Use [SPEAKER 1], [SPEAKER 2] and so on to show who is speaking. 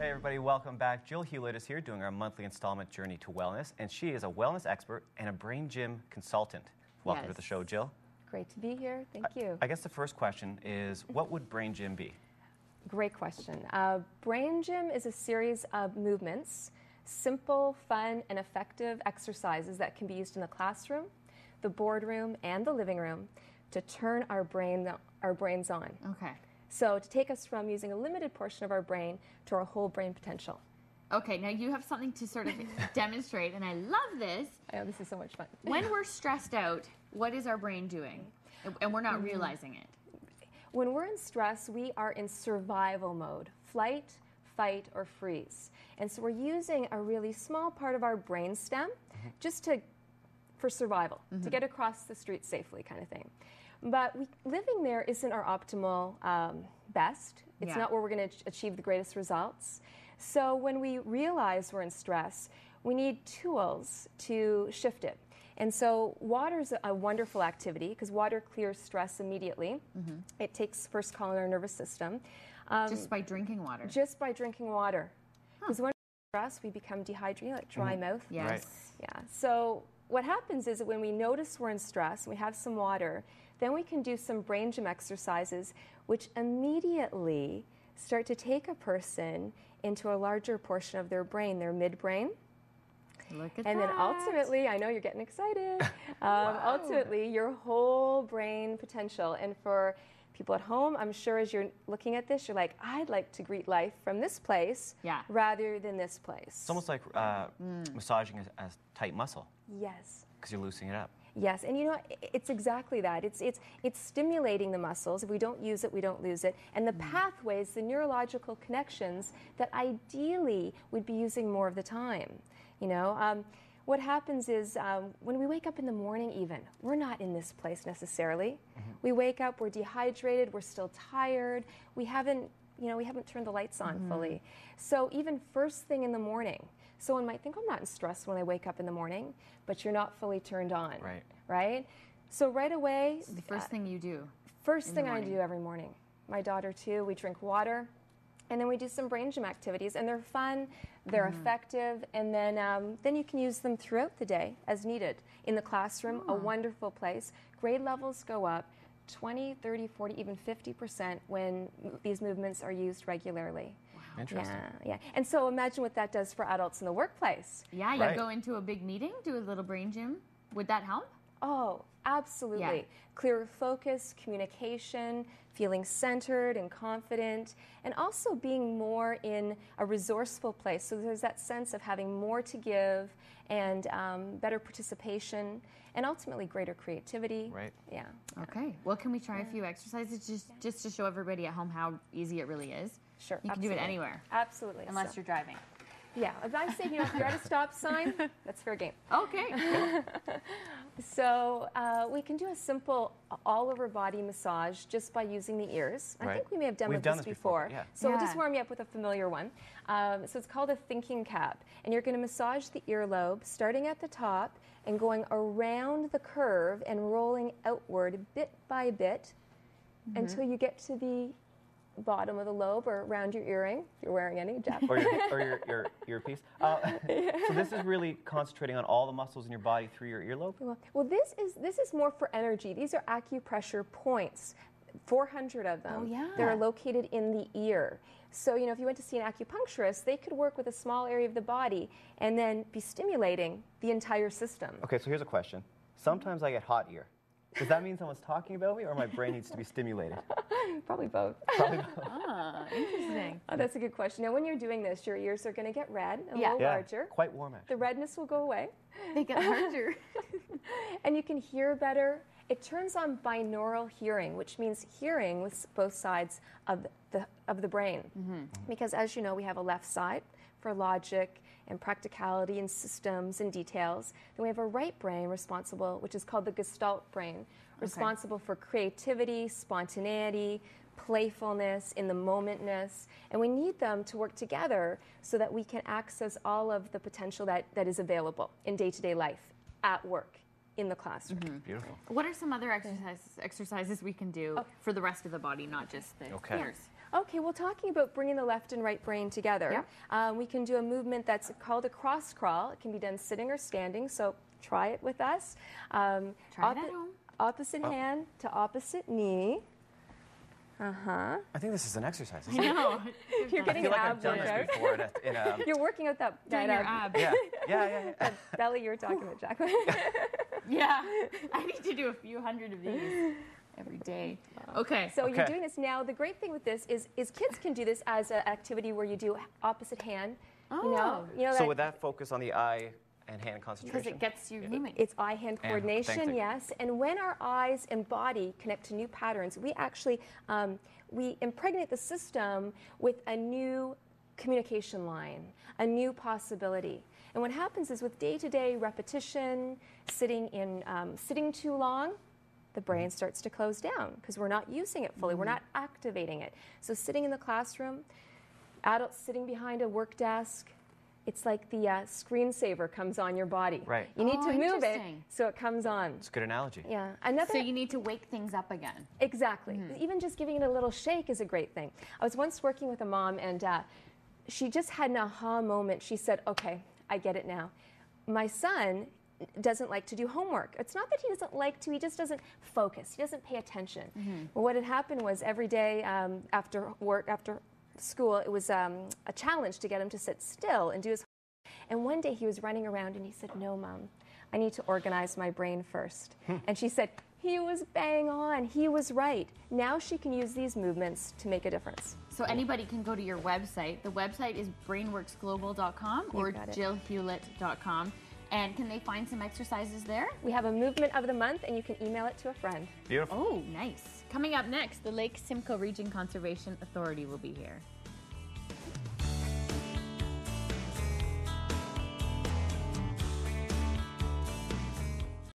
[SPEAKER 1] Hey everybody, welcome back. Jill Hewlett is here doing our monthly installment Journey to Wellness, and she is a wellness expert and a brain gym consultant. Welcome to the show, Jill.
[SPEAKER 2] Great to be here. Thank you.
[SPEAKER 1] I guess the first question is, what would brain gym be?
[SPEAKER 2] Great question. Brain gym is a series of movements, simple, fun, and effective exercises that can be used in the classroom, the boardroom, and the living room to turn our brains on.
[SPEAKER 3] Okay.
[SPEAKER 2] So to take us from using a limited portion of our brain to our whole brain potential.
[SPEAKER 3] Okay, now you have something to sort of demonstrate, and I love this.
[SPEAKER 2] I know, this is so much fun.
[SPEAKER 3] When we're stressed out, what is our brain doing? And we're not realizing it.
[SPEAKER 2] When we're in stress, we are in survival mode, flight, fight, or freeze. And so we're using a really small part of our brain stem just for survival, to get across the street safely kind of thing. But living there isn't our optimal best. It's not where we're going to achieve the greatest results. So when we realize we're in stress, we need tools to shift it. And so water is a wonderful activity because water clears stress immediately. It takes first call on our nervous system.
[SPEAKER 3] Just by drinking water?
[SPEAKER 2] Just by drinking water. Because when we're stressed, we become dehydrated, like dry mouth.
[SPEAKER 3] Yes.
[SPEAKER 1] Right.
[SPEAKER 2] Yeah. So what happens is that when we notice we're in stress and we have some water, then we can do some brain gym exercises which immediately start to take a person into a larger portion of their brain, their midbrain.
[SPEAKER 3] Look at
[SPEAKER 2] and
[SPEAKER 3] that.
[SPEAKER 2] then ultimately, I know you're getting excited, ultimately your whole brain potential. And for people at home, I'm sure as you're looking at this, you're like, I'd like to greet life from this place rather than this place.
[SPEAKER 1] It's almost like massaging a tight muscle.
[SPEAKER 2] Yes.
[SPEAKER 1] Because you're loosening it up.
[SPEAKER 2] Yes, and you know, it's exactly that. It's stimulating the muscles. If we don't use it, we don't lose it. And the pathways, the neurological connections that ideally we'd be using more of the time. You know, what happens is when we wake up in the morning even, we're not in this place necessarily. We wake up, we're dehydrated, we're still tired. We haven't turned the lights on fully. So even first thing in the morning, someone might think, I'm not in stress when I wake up in the morning, but you're not fully turned on, right? So right away.
[SPEAKER 3] The first thing you do.
[SPEAKER 2] First thing I do every morning. My daughter too, we drink water, and then we do some brain gym activities, and they're fun, they're effective, and then you can use them throughout the day as needed. In the classroom, a wonderful place. Grade levels go up 20, 30, 40, even 50% when these movements are used regularly.
[SPEAKER 1] Interesting.
[SPEAKER 2] Yeah. And so imagine what that does for adults in the workplace.
[SPEAKER 3] Yeah, you go into a big meeting, do a little brain gym. Would that help?
[SPEAKER 2] Oh, absolutely.
[SPEAKER 3] Yeah.
[SPEAKER 2] Clear focus, communication, feeling centered and confident, and also being more in a resourceful place. So there's that sense of having more to give and better participation and ultimately greater creativity.
[SPEAKER 1] Right.
[SPEAKER 2] Yeah.
[SPEAKER 3] Okay. Well, can we try a few exercises just to show everybody at home how easy it really is?
[SPEAKER 2] Sure.
[SPEAKER 3] You can do it anywhere.
[SPEAKER 2] Absolutely.
[SPEAKER 3] Unless you're driving.
[SPEAKER 2] Yeah. If I say, if you're at a stop sign, that's fair game.
[SPEAKER 3] Okay.
[SPEAKER 2] So we can do a simple all-over body massage just by using the ears. I think we may have done this before. So we'll just warm you up with a familiar one. So it's called a thinking cap. And you're going to massage the earlobe, starting at the top and going around the curve and rolling outward bit by bit until you get to the bottom of the lobe or around your earring, if you're wearing any, Jeff.
[SPEAKER 1] Or your earpiece. So this is really concentrating on all the muscles in your body through your earlobe?
[SPEAKER 2] Well, this is more for energy. These are acupressure points, 400 of them.
[SPEAKER 3] Oh, yeah.
[SPEAKER 2] They're located in the ear. So, if you went to see an acupuncturist, they could work with a small area of the body and then be stimulating the entire system.
[SPEAKER 1] Okay, so here's a question. Sometimes I get hot ear. Does that mean someone's talking about me or my brain needs to be stimulated?
[SPEAKER 2] Probably both.
[SPEAKER 1] Probably both.
[SPEAKER 3] Interesting.
[SPEAKER 2] Oh, that's a good question. Now, when you're doing this, your ears are going to get red, a little larger.
[SPEAKER 1] Quite warm, actually.
[SPEAKER 2] The redness will go away.
[SPEAKER 3] They get larger.
[SPEAKER 2] And you can hear better. It turns on binaural hearing, which means hearing with both sides of the brain. Because as you know, we have a left side for logic and practicality and systems and details. Then we have a right brain responsible, which is called the Gestalt brain, responsible for creativity, spontaneity, playfulness, in the momentness. And we need them to work together so that we can access all of the potential that is available in day-to-day life, at work, in the classroom.
[SPEAKER 1] Beautiful.
[SPEAKER 3] What are some other exercises we can do for the rest of the body, not just the ears?
[SPEAKER 2] Okay, well, talking about bringing the left and right brain together, we can do a movement that's called a cross crawl. It can be done sitting or standing, so try it with us.
[SPEAKER 3] Try it at home.
[SPEAKER 2] Opposite hand to opposite knee.
[SPEAKER 1] I think this is an exercise.
[SPEAKER 3] I know.
[SPEAKER 2] You're
[SPEAKER 1] I
[SPEAKER 2] getting
[SPEAKER 1] feel
[SPEAKER 2] an
[SPEAKER 1] like
[SPEAKER 2] ab
[SPEAKER 1] I've done this
[SPEAKER 2] workout.
[SPEAKER 1] before in a
[SPEAKER 2] You're working out that
[SPEAKER 3] Doing your abs.
[SPEAKER 1] yeah.
[SPEAKER 2] that belly you were talking about, Jacqueline.
[SPEAKER 3] Yeah. I need to do a few hundred of these every day. Okay.
[SPEAKER 2] So you're doing this now. The great thing with this is kids can do this as an activity where you do opposite hand.
[SPEAKER 3] Oh.
[SPEAKER 2] You know
[SPEAKER 1] So
[SPEAKER 2] that
[SPEAKER 1] would that focus on the eye and hand
[SPEAKER 3] Because
[SPEAKER 1] concentration?
[SPEAKER 3] it gets you moving.
[SPEAKER 2] it's eye-hand
[SPEAKER 1] And
[SPEAKER 2] coordination,
[SPEAKER 1] thank you.
[SPEAKER 2] yes. And when our eyes and body connect to new patterns, we actually we impregnate the system with a new communication line, a new possibility. And what happens is with day-to-day repetition, sitting too long, the brain starts to close down because we're not using it fully. We're not activating it. So sitting in the classroom, adults sitting behind a work desk, it's like the screensaver comes on your body.
[SPEAKER 1] Right.
[SPEAKER 2] You need to move it
[SPEAKER 3] interesting.
[SPEAKER 2] so it comes on.
[SPEAKER 1] It's a good analogy.
[SPEAKER 2] Yeah. Another.
[SPEAKER 3] So you need to wake things up again.
[SPEAKER 2] Exactly. Even just giving it a little shake is a great thing. I was once working with a mom, and she just had an aha moment. She said, okay, I get it now. My son doesn't like to do homework. It's not that he doesn't like to, he just doesn't focus. He doesn't pay attention. Well, what had happened was every day after work, after school, it was a challenge to get him to sit still and do his homework. And one day he was running around and he said, no, Mom, I need to organize my brain first. And she said, he was bang on. He was right. Now she can use these movements to make a difference.
[SPEAKER 3] So anybody can go to your website. The website is brainworksglobal.com or
[SPEAKER 2] got it.
[SPEAKER 3] jillhewlett.com. And can they find some exercises there?
[SPEAKER 2] We have a movement of the month, and you can email it to a friend.
[SPEAKER 1] Beautiful.
[SPEAKER 3] Oh, nice. Coming up next, the Lake Simcoe Region Conservation Authority will be here.